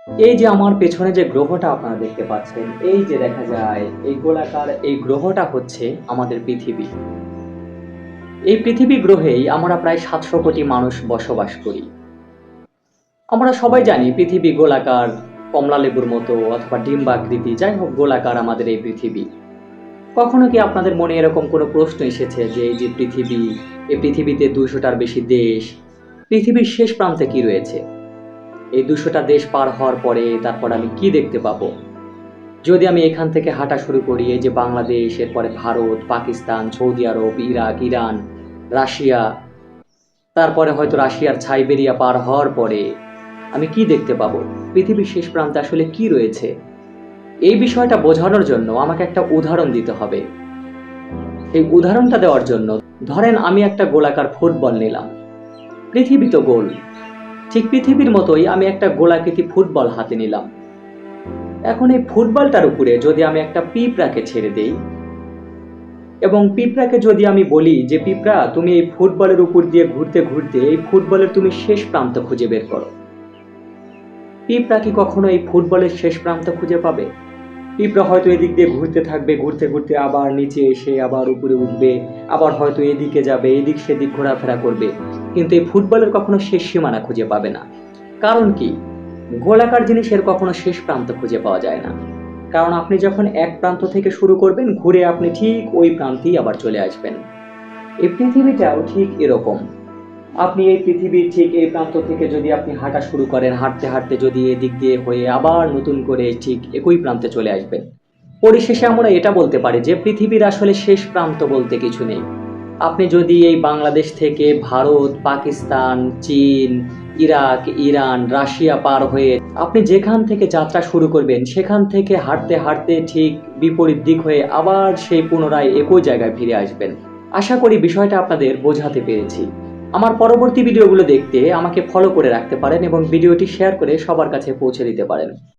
এই যে আমার পেছনে যে গ্রহটা আপনারা দেখতে পাচ্ছেন, এই যে দেখা যায় এই গোলাকার এই গ্রহটা হচ্ছে আমাদের পৃথিবী। এই পৃথিবী গ্রহেই আমরা প্রায় ৭০০ কোটি মানুষ বসবাস করি। আমরা সবাই জানি পৃথিবী গোলাকার, কমলালেবুর মতো অথবা ডিম্বাকৃতি, যাই হোক গোলাকার আমাদের এই পৃথিবী। কখনো কি আপনাদের মনে এরকম কোনো প্রশ্ন এসেছে যে এই যে পৃথিবী, এই পৃথিবীতে ২০০টার বেশি দেশ, পৃথিবীর শেষ প্রান্তে কি রয়েছে? এই ২০০টা দেশ পার হওয়ার পরে তারপর আমি কি দেখতে পাবো? যদি আমি এখান থেকে হাঁটা শুরু করি, এই যে বাংলাদেশ, এরপরে ভারত, পাকিস্তান, সৌদি আরব, ইরাক, ইরান, রাশিয়া, তারপরে হয়তো রাশিয়ার সাইবেরিয়া পার হওয়ার পরে আমি কি দেখতে পাবো? পৃথিবীর শেষ প্রান্তে আসলে কি রয়েছে? এই বিষয়টা বোঝানোর জন্য আমাকে একটা উদাহরণ দিতে হবে। এই উদাহরণটা দেওয়ার জন্য ধরেন আমি একটা গোলাকার ফুটবল নিলাম। পৃথিবী তো গোল, ঠিক পৃথিবীর মতোই আমি একটা গোলাকৃতি ফুটবল হাতে নিলাম। এখন এই ফুটবলটার উপরে যদি আমি একটা পিঁপড়াকে ছেড়ে দেই এবং পিঁপড়াকে যদি আমি বলি যে পিঁপড়া তুমি এই ফুটবলের উপর দিয়ে ঘুরতে ঘুরতে এই ফুটবলের তুমি শেষ প্রান্ত খুঁজে বের করো, পিঁপড়া কি কখনো এই ফুটবলের শেষ প্রান্ত খুঁজে পাবে? পিঁপড়া হয়তো এদিক দিয়ে ঘুরতে থাকবে, ঘুরতে ঘুরতে আবার নিচে এসে আবার উপরে উঠবে, আবার হয়তো এদিকে যাবে, এদিক সেদিক ঘোরাফেরা করবে, কিন্তু এই ফুটবলের কখনো শেষ সীমানা খুঁজে পাবে না। কারণ কি? গোলাকার জিনিসের কখনো শেষ প্রান্ত খুঁজে পাওয়া যায় না। কারণ আপনি যখন এক প্রান্ত থেকে শুরু করবেন, ঘুরে আপনি ঠিক ওই প্রান্তেই আবার চলে আসবেন। এই পৃথিবীটাও ঠিক এরকম। আপনি এই পৃথিবীর ঠিক এই প্রান্ত থেকে যদি আপনি হাঁটা শুরু করেন, হাঁটতে হাঁটতে যদি এদিক দিয়ে হয়ে আবার নতুন করে ঠিক একই প্রান্তে চলে আসবেন। পরিশেষে আমরা এটা বলতে পারি যে পৃথিবীর আসলে শেষ প্রান্ত বলতে কিছু নেই। আপনি যদি এই বাংলাদেশ থেকে ভারত, পাকিস্তান, চীন, ইরাক, ইরান, রাশিয়া পার হয়ে আপনি যেখান থেকে যাত্রা শুরু করবেন, সেখান থেকে হাঁটতে হাঁটতে ঠিক বিপরীত দিক হয়ে আবার সেই পুনরায় একই জায়গায় ফিরে আসবেন। আশা করি বিষয়টা আপনাদের বোঝাতে পেরেছি। আমার পরবর্তী ভিডিওগুলো দেখতে আমাকে ফলো করে রাখতে পারেন এবং ভিডিওটি শেয়ার করে সবার কাছে পৌঁছে দিতে পারেন।